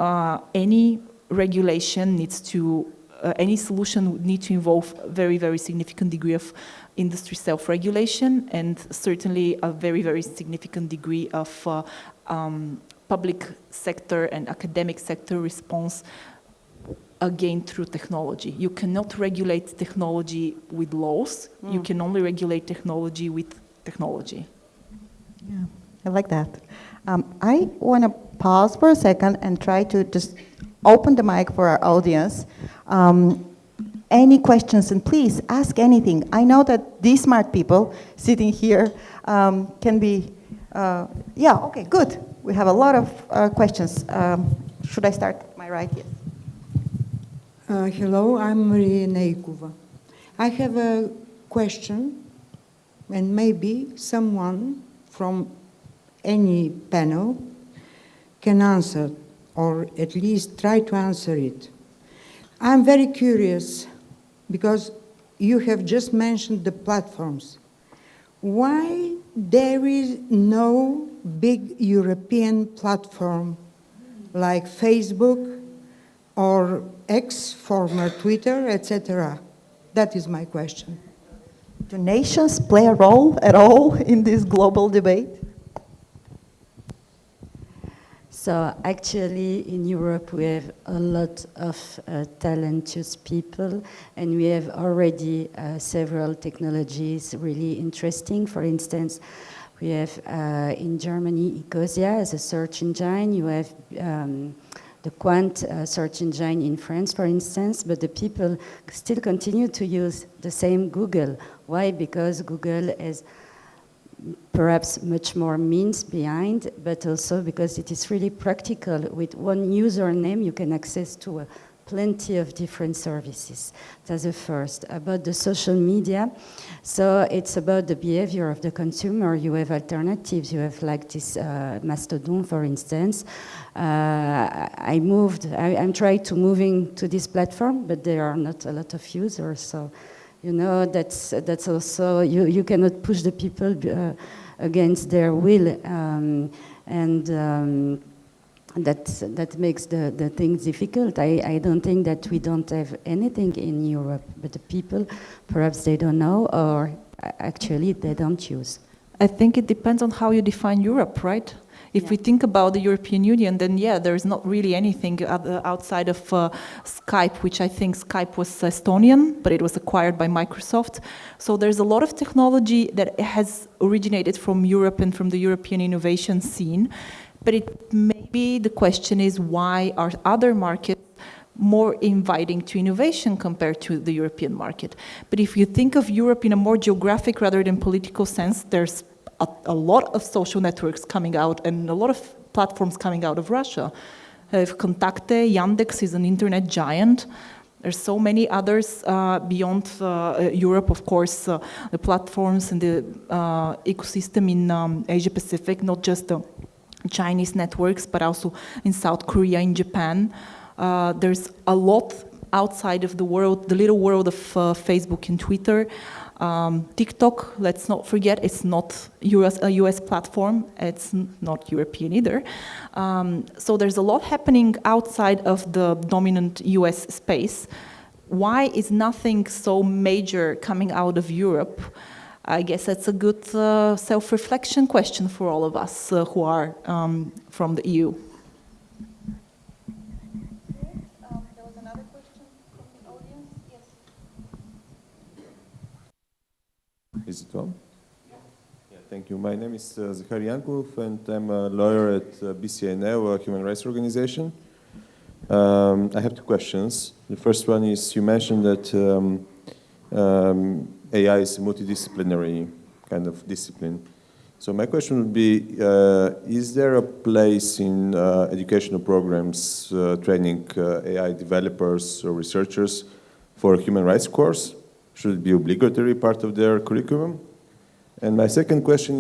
any regulation needs to, any solution would need to involve a very, very significant degree of industry self-regulation, and certainly a very, very significant degree of public sector and academic sector response, again, through technology. You cannot regulate technology with laws. You can only regulate technology with technology. Yeah, I like that. I want to pause for a second and try to just open the mic for our audience. Any questions, and please ask anything. I know that these smart people sitting here can be, okay, good. We have a lot of questions. Should I start my right? Yes. Hello, I'm Maria Neikova. I have a question, and maybe someone from any panel can answer, or at least try to answer it. I'm very curious, because you have just mentioned the platforms. Why there is no big European platform like Facebook or X, former Twitter, etc.? That is my question. Do nations play a role at all in this global debate? So actually in Europe we have a lot of talented people, and we have already several technologies really interesting. For instance, we have in Germany Ecosia as a search engine. You have the Quant search engine in France, for instance, but the people still continue to use the same Google. Why? Because Google is perhaps much more means behind, but also because it is really practical. With one username, you can access to plenty of different services. That's the first. About the social media, so it's about the behavior of the consumer. You have alternatives. You have like this Mastodon, for instance. I'm trying to move into this platform, but there are not a lot of users, so you know, that's also, you cannot push the people against their will, that makes the things difficult. I don't think that we don't have anything in Europe, but the people, perhaps they don't know, or actually they don't use. I think it depends on how you define Europe, right? If we think about the European Union, then yeah, there is not really anything outside of Skype, which I think Skype was Estonian, but it was acquired by Microsoft. So there's a lot of technology that has originated from Europe and from the European innovation scene. But maybe the question is, why are other markets more inviting to innovation compared to the European market? But if you think of Europe in a more geographic rather than political sense, there's a lot of social networks coming out and a lot of platforms coming out of Russia. If Kontakte, Yandex is an internet giant. There's so many others beyond Europe, of course, the platforms and the ecosystem in Asia Pacific, not just the Chinese networks, but also in South Korea, in Japan. There's a lot outside of the world, the little world of Facebook and Twitter. TikTok, let's not forget, it's not a US platform, it's not European either. So there's a lot happening outside of the dominant US space. Why is nothing so major coming out of Europe? I guess that's a good self-reflection question for all of us who are from the EU. There was another question from the audience. Yes. Is it on? Yeah, thank you. My name is Zahar Yankov, and I'm a lawyer at BCNL, a human rights organization. I have two questions. The first one is, you mentioned that AI is a multidisciplinary kind of discipline. So my question would be, is there a place in educational programs training AI developers or researchers for a human rights course? Should it be obligatory part of their curriculum? And my second question,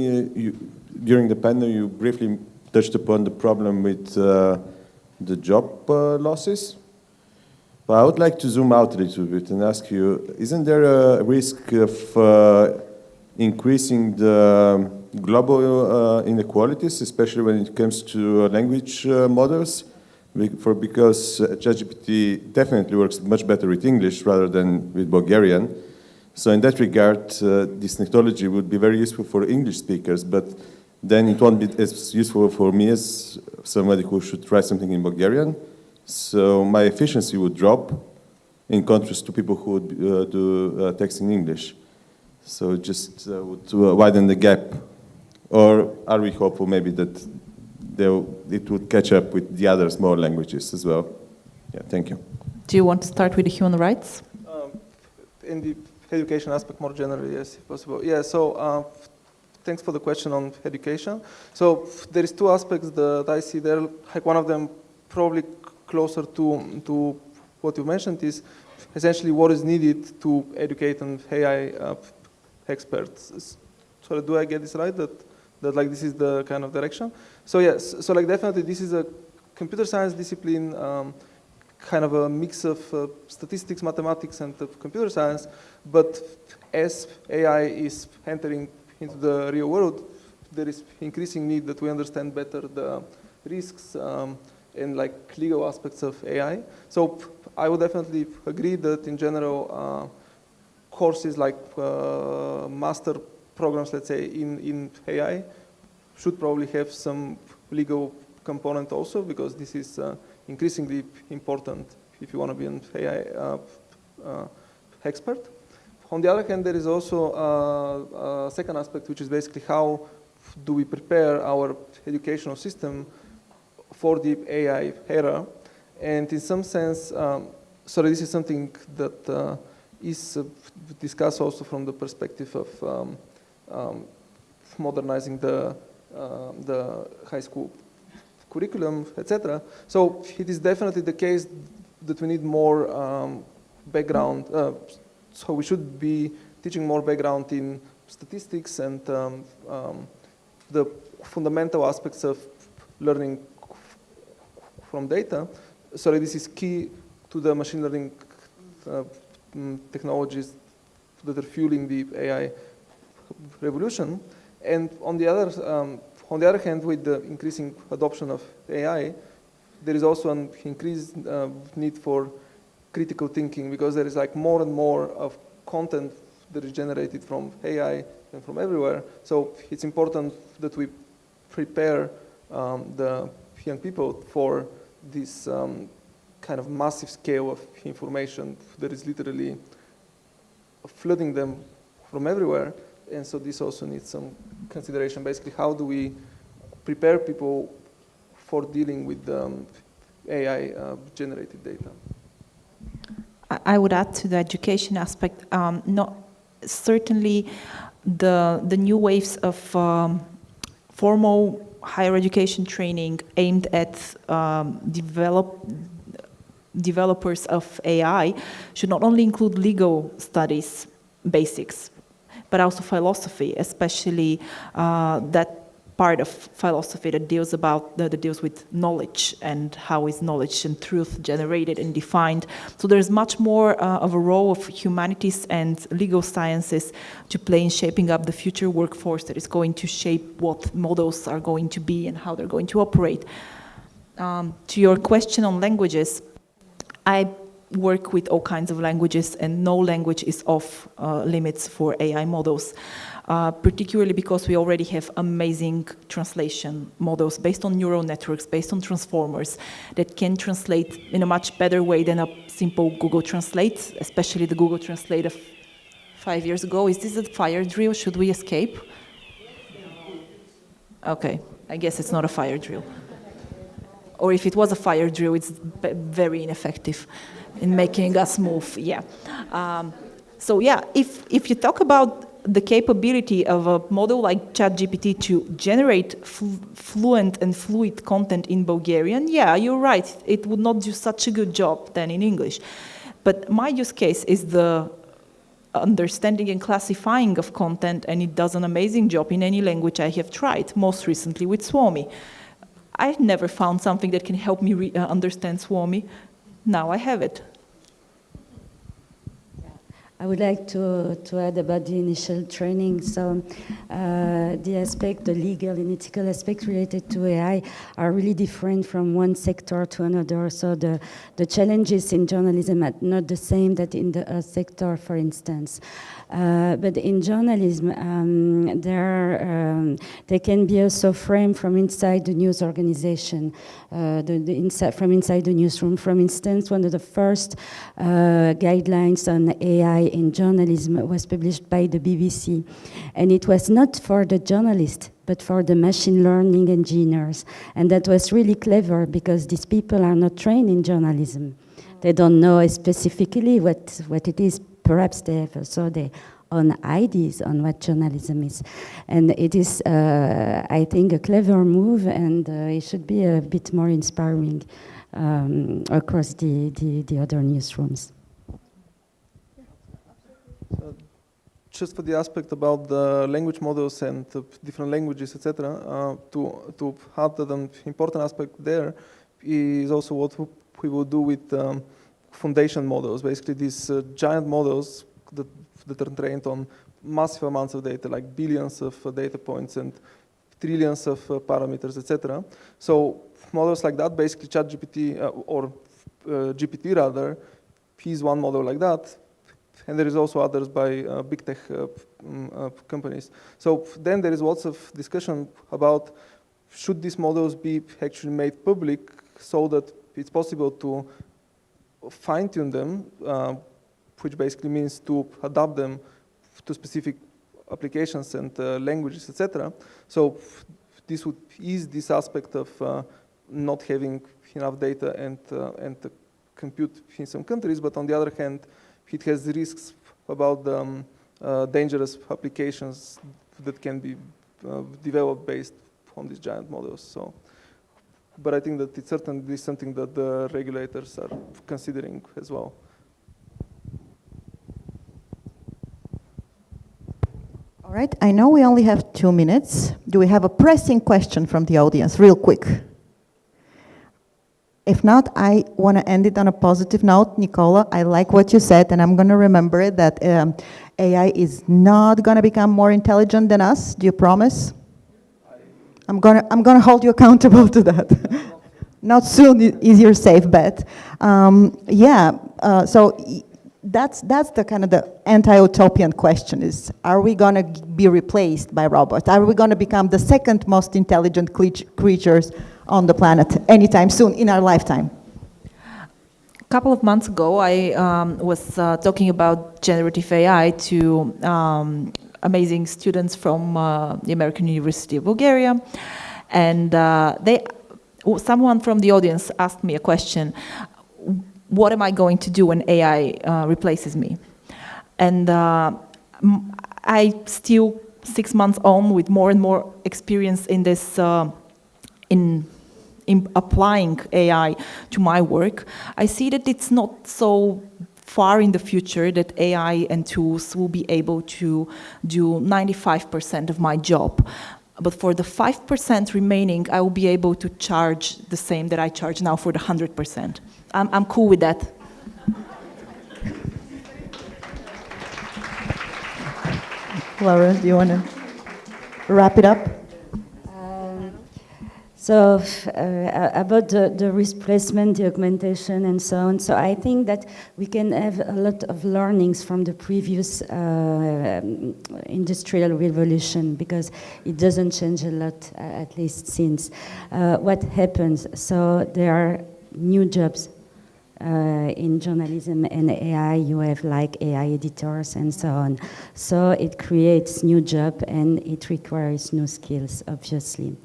during the panel, you briefly touched upon the problem with the job losses. But I would like to zoom out a little bit and ask you, isn't there a risk of increasing the global inequalities, especially when it comes to language models? Because ChatGPT definitely works much better with English rather than with Bulgarian. So in that regard, this technology would be very useful for English speakers, but then it won't be as useful for me as somebody who should try something in Bulgarian. So my efficiency would drop in contrast to people who would do text in English. So just would widen the gap. Or are we hopeful maybe that it would catch up with the other small languages as well? Yeah, thank you. Do you want to start with the human rights? In the education aspect more generally, yes, if possible. Yeah, so thanks for the question on education. So there is two aspects that I see there. Like one of them probably closer to what you mentioned is essentially what is needed to educate an AI experts. So do I get this right? That like this is the kind of direction? So yes, so like definitely this is a computer science discipline, kind of a mix of statistics, mathematics, and computer science. But as AI is entering into the real world, there is increasing need that we understand better the risks and like legal aspects of AI. So I would definitely agree that in general, courses like master programs, let's say, in AI should probably have some legal component also, because this is increasingly important if you want to be an AI expert. On the other hand, there is also a second aspect, which is basically how do we prepare our educational system for the AI era. And in some sense, sorry, this is something that is discussed also from the perspective of modernizing the high school curriculum, etc. So it is definitely the case that we need more background. So we should be teaching more background in statistics and the fundamental aspects of learning from data. Sorry, this is key to the machine learning technologies that are fueling the AI revolution. And on the other hand, with the increasing adoption of AI, there is also an increased need for critical thinking, because there is like more and more of content that is generated from AI and from everywhere. So it's important that we prepare the young people for this kind of massive scale of information that is literally flooding them from everywhere. And so this also needs some consideration. Basically, how do we prepare people for dealing with AI-generated data? I would add to the education aspect, certainly the new waves of formal higher education training aimed at developers of AI should not only include legal studies, basics, but also philosophy, especially that part of philosophy that deals with knowledge and how is knowledge and truth generated and defined. So there's much more of a role of humanities and legal sciences to play in shaping up the future workforce that is going to shape what models are going to be and how they're going to operate. To your question on languages, I work with all kinds of languages, and no language is off limits for AI models, particularly because we already have amazing translation models based on neural networks, based on transformers, that can translate in a much better way than a simple Google Translate, especially the Google Translate of 5 years ago. Is this a fire drill? Should we escape? Okay, I guess it's not a fire drill. Or if it was a fire drill, it's very ineffective in making us move, yeah. So yeah, if you talk about the capability of a model like ChatGPT to generate fluent and fluid content in Bulgarian, yeah, you're right, it would not do such a good job than in English. But my use case is the understanding and classifying of content, and it does an amazing job in any language I have tried, most recently with Suomi. I've never found something that can help me understand Suomi. Now I have it. I would like to add about the initial training. So the legal and ethical aspects related to AI are really different from one sector to another. So the challenges in journalism are not the same that in the sector, for instance. But in journalism, there can be also framed from inside the news organization, from inside the newsroom. For instance, one of the first guidelines on AI in journalism was published by the BBC, and it was not for the journalist, but for the machine learning engineers. And that was really clever, because these people are not trained in journalism. They don't know specifically what it is. Perhaps they have also their own ideas on what journalism is. And it is, I think, a clever move, and it should be a bit more inspiring across the other newsrooms. Just for the aspect about the language models and different languages, etc., to add that an important aspect there is also what we will do with foundation models. Basically, these giant models that are trained on massive amounts of data, like billions of data points and trillions of parameters, etc. So models like that, basically ChatGPT or GPT rather, is one model like that. And there is also others by big tech companies. So then there is lots of discussion about should these models be actually made public so that it's possible to fine-tune them, which basically means to adapt them to specific applications and languages, etc. So this would ease this aspect of not having enough data and compute in some countries, but on the other hand, it has risks about the dangerous applications that can be developed based on these giant models. So, but I think that it's certainly something that the regulators are considering as well. All right, I know we only have 2 minutes. Do we have a pressing question from the audience, real quick? If not, I want to end it on a positive note. Nikola, I like what you said, and I'm going to remember it, that AI is not going to become more intelligent than us. Do you promise? I'm going to hold you accountable to that. Not soon is your safe bet. So that's the kind of the anti-utopian question is, are we going to be replaced by robots? Are we going to become the second most intelligent creatures on the planet anytime soon in our lifetime? A couple of months ago, I was talking about generative AI to amazing students from the American University of Bulgaria, and someone from the audience asked me a question: what am I going to do when AI replaces me? And I still, 6 months on, with more and more experience in this, in applying AI to my work, I see that it's not so far in the future that AI and tools will be able to do 95% of my job. But for the 5% remaining, I will be able to charge the same that I charge now for the 100%. I'm cool with that. Laurence, do you want to wrap it up? So about the replacement, the augmentation, and so on. So I think that we can have a lot of learnings from the previous industrial revolution, because it doesn't change a lot, at least since. What happens? So there are new jobs in journalism and AI. You have like AI editors and so on. So it creates new jobs and it requires new skills, obviously.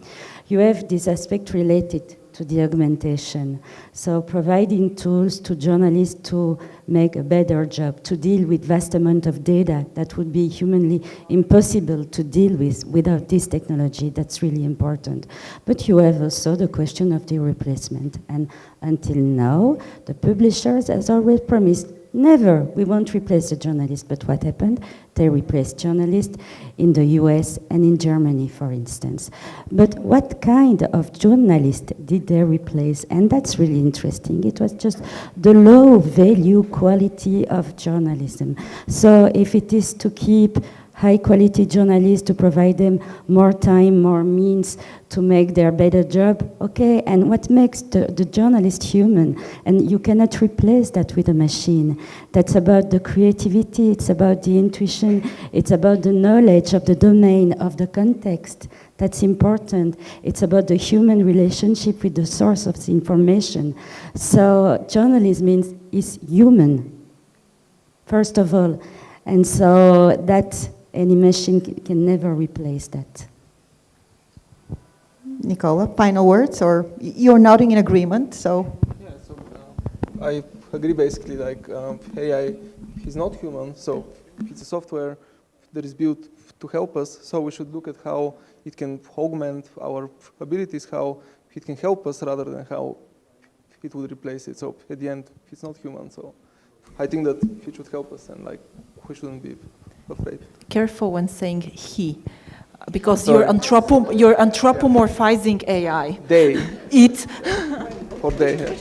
You have this aspect related to the augmentation. So providing tools to journalists to make a better job, to deal with vast amount of data that would be humanly impossible to deal with without this technology. That's really important. But you have also the question of the replacement. And until now, the publishers, as always promised, never, we won't replace the journalists. But what happened? They replaced journalists in the US and in Germany, for instance. But what kind of journalists did they replace? And that's really interesting. It was just the low value quality of journalism. So if it is to keep high quality journalists, to provide them more time, more means to make their better job, okay, and what makes the journalist human? And you cannot replace that with a machine. That's about the creativity, it's about the intuition, it's about the knowledge of the domain, of the context. That's important. It's about the human relationship with the source of the information. So journalism is human, first of all. And so that any machine can never replace that. Nikola, final words, or you're nodding in agreement, so. Yeah, so I agree basically, like AI is not human, so it's a software that is built to help us, so we should look at how it can augment our abilities, how it can help us rather than how it would replace it. So at the end, it's not human, so I think that it should help us and like we shouldn't be afraid. Careful when saying he, because you're anthropomorphizing AI. They. It. Or they. Yeah.